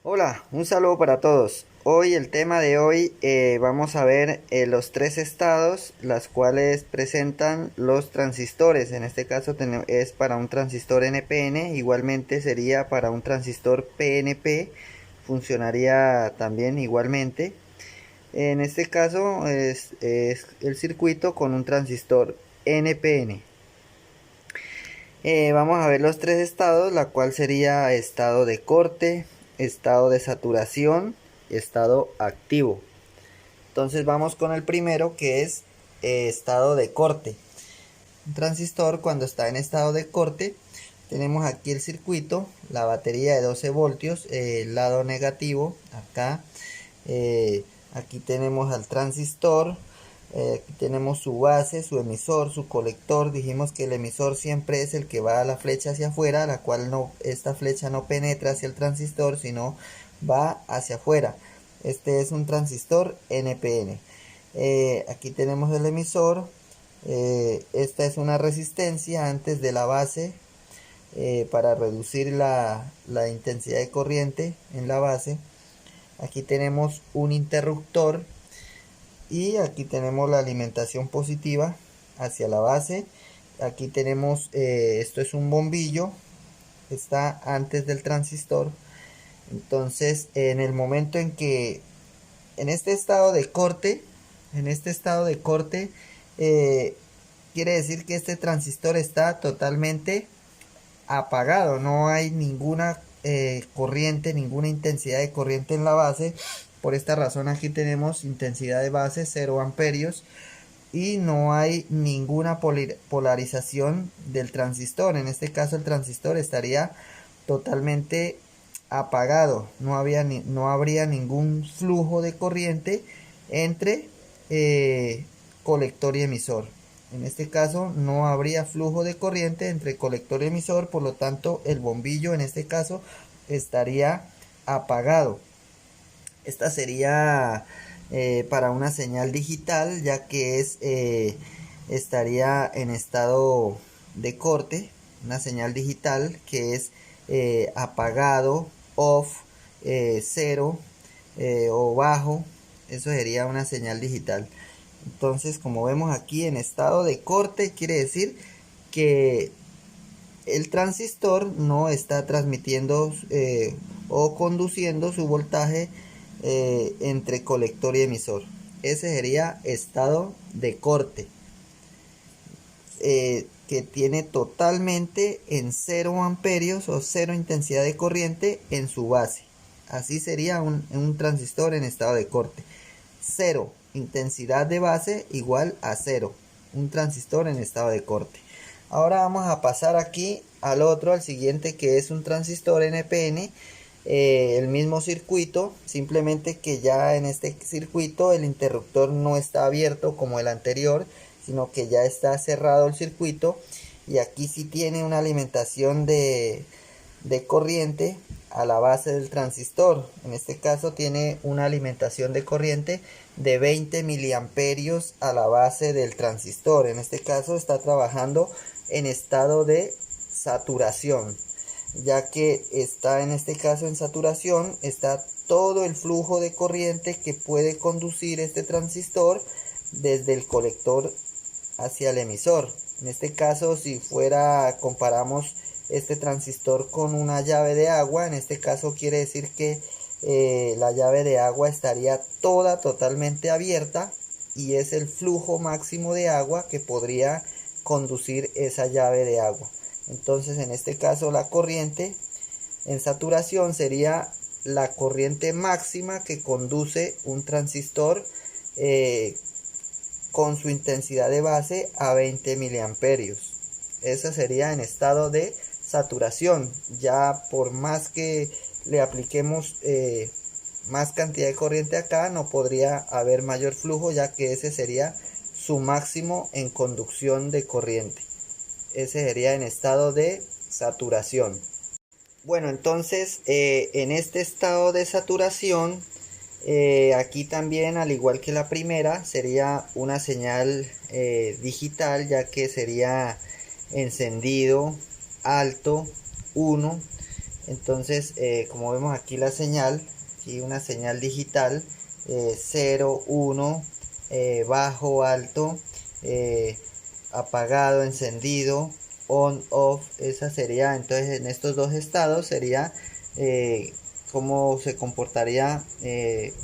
Hola, un saludo para todos. Hoy el tema de hoy vamos a ver los tres estados las cuales presentan los transistores. En este caso es para un transistor NPN, igualmente sería para un transistor PNP, funcionaría también igualmente. En este caso es el circuito con un transistor NPN. Vamos a ver los tres estados, la cual sería estado de corte, estado de saturación y estado activo. Entonces vamos con el primero, que es estado de corte. Un transistor, cuando está en estado de corte, tenemos aquí el circuito, la batería de 12 voltios, el lado negativo acá. eh, Aquí tenemos al transistor. Aquí tenemos su base, su emisor, su colector. Dijimos que el emisor siempre es el que va a la flecha hacia afuera, la cual esta flecha no penetra hacia el transistor, sino va hacia afuera. Este es un transistor NPN. Aquí tenemos el emisor. Esta es una resistencia antes de la base, para reducir la intensidad de corriente en la base. Aquí tenemos un interruptor y aquí tenemos la alimentación positiva hacia la base. Aquí tenemos, esto es un bombillo, está antes del transistor. Entonces en el momento en que en este estado de corte, en este estado de corte, eh, quiere decir que este transistor está totalmente apagado, no hay ninguna corriente, ninguna intensidad de corriente en la base. Por esta razón aquí tenemos intensidad de base 0 amperios y no hay ninguna polarización del transistor. En este caso el transistor estaría totalmente apagado, no habría ningún flujo de corriente entre colector y emisor. En este caso no habría flujo de corriente entre colector y emisor, por lo tanto el bombillo en este caso estaría apagado. Esta sería para una señal digital, ya que estaría en estado de corte, una señal digital que es apagado, off, cero o bajo. Eso sería una señal digital. Entonces, como vemos aquí en estado de corte, quiere decir que el transistor no está transmitiendo o conduciendo su voltaje entre colector y emisor. Ese sería estado de corte, que tiene totalmente en 0 amperios o 0 intensidad de corriente en su base. Así sería un transistor en estado de corte. 0 intensidad de base igual a 0. Un transistor en estado de corte. Ahora vamos a pasar aquí al siguiente, que es un transistor NPN. El mismo circuito, simplemente que ya en este circuito el interruptor no está abierto como el anterior, sino que ya está cerrado el circuito, y aquí sí tiene una alimentación de corriente a la base del transistor. En este caso tiene una alimentación de corriente de 20 miliamperios a la base del transistor. En este caso está trabajando en estado de saturación, ya que está en este caso en saturación. Está todo el flujo de corriente que puede conducir este transistor desde el colector hacia el emisor. En este caso, si comparamos este transistor con una llave de agua, en este caso quiere decir que la llave de agua estaría totalmente abierta, y es el flujo máximo de agua que podría conducir esa llave de agua. Entonces en este caso la corriente en saturación sería la corriente máxima que conduce un transistor con su intensidad de base a 20 miliamperios. Esa sería en estado de saturación. Ya por más que le apliquemos más cantidad de corriente acá, no podría haber mayor flujo, ya que ese sería su máximo en conducción de corriente. Ese sería en estado de saturación. Bueno, entonces en este estado de saturación, aquí también, al igual que la primera, sería una señal digital, ya que sería encendido, alto, 1. Entonces, como vemos aquí la señal, aquí una señal digital, 0, 1, bajo, alto, apagado, encendido, on, off. Esa sería, entonces en estos dos estados sería cómo se comportaría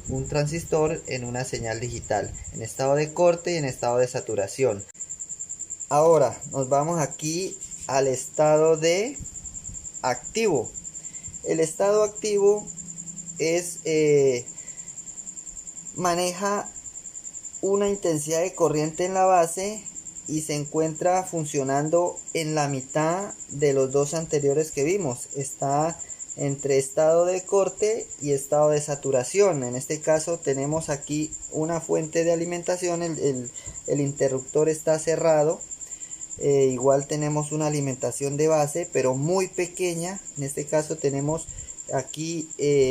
un transistor en una señal digital, en estado de corte y en estado de saturación. Ahora nos vamos aquí al estado de activo. El estado activo es maneja una intensidad de corriente en la base y se encuentra funcionando en la mitad de los dos anteriores que vimos. Está entre estado de corte y estado de saturación. En este caso tenemos aquí una fuente de alimentación, el interruptor está cerrado. Igual tenemos una alimentación de base, pero muy pequeña. En este caso tenemos aquí,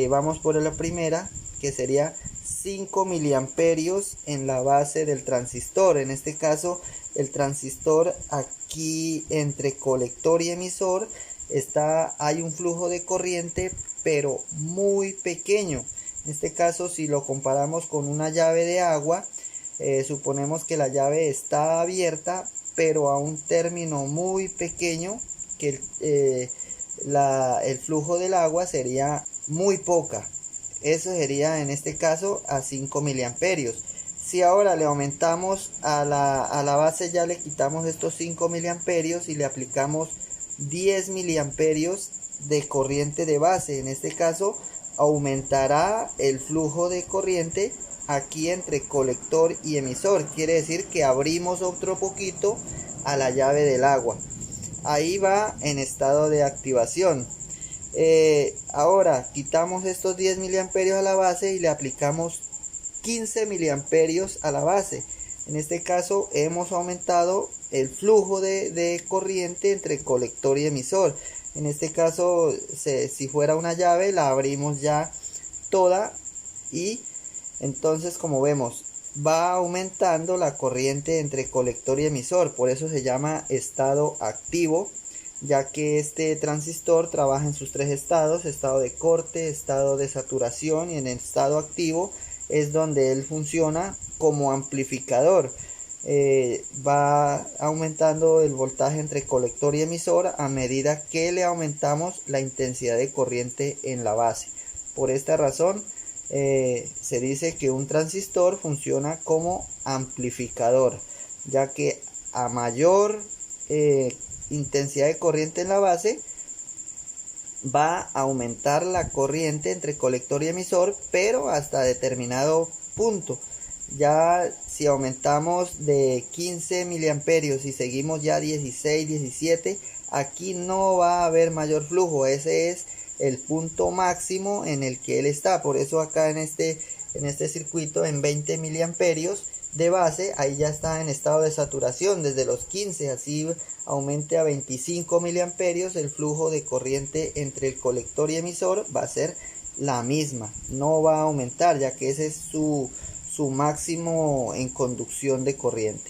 vamos por la primera, que sería 5 miliamperios en la base del transistor. En este caso el transistor aquí entre colector y emisor hay un flujo de corriente, pero muy pequeño. En este caso, si lo comparamos con una llave de agua, suponemos que la llave está abierta, pero a un término muy pequeño, que el flujo del agua sería muy poca. Eso sería en este caso a 5 miliamperios. Si ahora le aumentamos a la base, ya le quitamos estos 5 miliamperios y le aplicamos 10 miliamperios de corriente de base. En este caso aumentará el flujo de corriente aquí entre colector y emisor. Quiere decir que abrimos otro poquito a la llave del agua. Ahí va en estado de activación. Ahora quitamos estos 10 miliamperios a la base y le aplicamos 15 miliamperios a la base. En este caso hemos aumentado el flujo de corriente entre colector y emisor. En este caso, si fuera una llave, la abrimos ya toda y entonces, como vemos, va aumentando la corriente entre colector y emisor. Por eso se llama estado activo, ya que este transistor trabaja en sus tres estados: estado de corte, estado de saturación, y en el estado activo es donde él funciona como amplificador. Va aumentando el voltaje entre colector y emisor a medida que le aumentamos la intensidad de corriente en la base. Por esta razón se dice que un transistor funciona como amplificador, ya que a mayor intensidad de corriente en la base va a aumentar la corriente entre colector y emisor, pero hasta determinado punto. Ya si aumentamos de 15 miliamperios y seguimos ya 16, 17, aquí no va a haber mayor flujo. Ese es el punto máximo en el que él está. Por eso acá en este circuito, en 20 miliamperios de base, ahí ya está en estado de saturación. Desde los 15 así aumente a 25 miliamperios, el flujo de corriente entre el colector y emisor va a ser la misma, no va a aumentar, ya que ese es su máximo en conducción de corriente.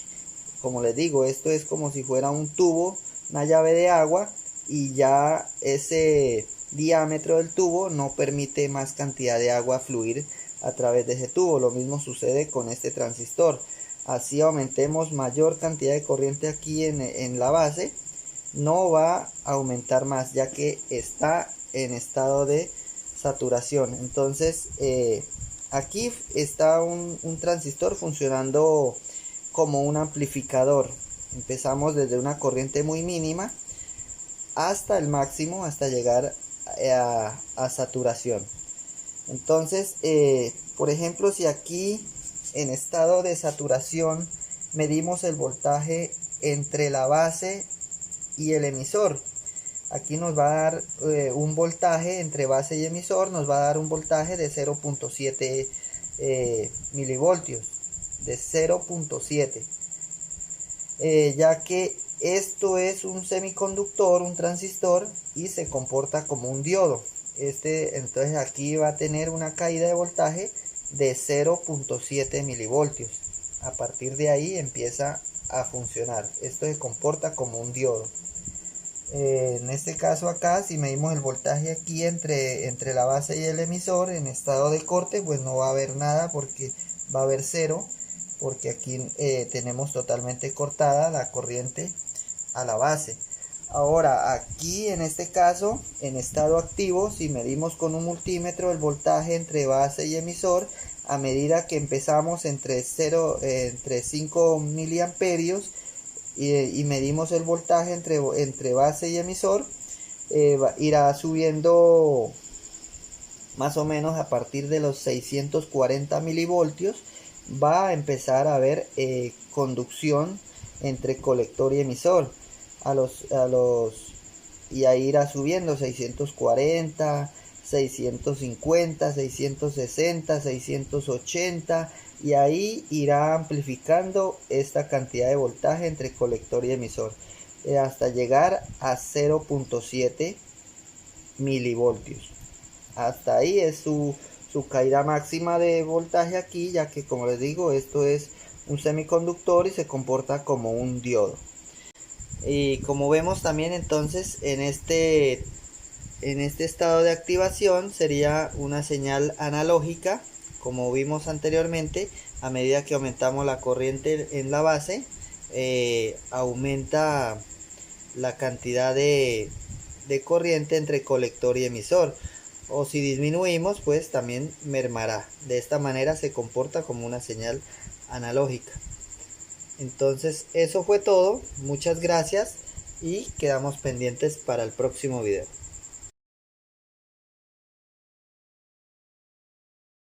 Como les digo, esto es como si fuera un tubo, una llave de agua, y ya ese diámetro del tubo no permite más cantidad de agua fluir a través de ese tubo. Lo mismo sucede con este transistor. Así aumentemos mayor cantidad de corriente aquí en la base, no va a aumentar más, ya que está en estado de saturación. Entonces aquí está un transistor funcionando como un amplificador. Empezamos desde una corriente muy mínima hasta el máximo, hasta llegar a saturación. Entonces, por ejemplo, si aquí en estado de saturación medimos el voltaje entre la base y el emisor, aquí nos va a dar un voltaje entre base y emisor, nos va a dar un voltaje de 0.7 milivoltios, de 0.7, ya que esto es un semiconductor, un transistor, y se comporta como un diodo. Entonces aquí va a tener una caída de voltaje de 0.7 milivoltios. A partir de ahí empieza a funcionar. Esto se comporta como un diodo. En este caso acá, si medimos el voltaje aquí entre la base y el emisor en estado de corte, pues no va a haber nada porque va a haber cero, porque aquí tenemos totalmente cortada la corriente a la base. Ahora aquí en este caso, en estado activo, si medimos con un multímetro el voltaje entre base y emisor, a medida que empezamos entre 5 miliamperios y medimos el voltaje entre base y emisor, irá subiendo más o menos a partir de los 640 milivoltios. Va a empezar a haber conducción entre colector y emisor y ahí irá subiendo 640, 650, 660, 680, y ahí irá amplificando esta cantidad de voltaje entre colector y emisor hasta llegar a 0.7 milivoltios. Hasta ahí es su caída máxima de voltaje aquí, ya que, como les digo, esto es un semiconductor y se comporta como un diodo. Y como vemos también, entonces en este estado de activación sería una señal analógica, como vimos anteriormente. A medida que aumentamos la corriente en la base, aumenta la cantidad de corriente entre colector y emisor, o si disminuimos, pues también mermará. De esta manera se comporta como una señal analógica. Entonces eso fue todo, muchas gracias y quedamos pendientes para el próximo video.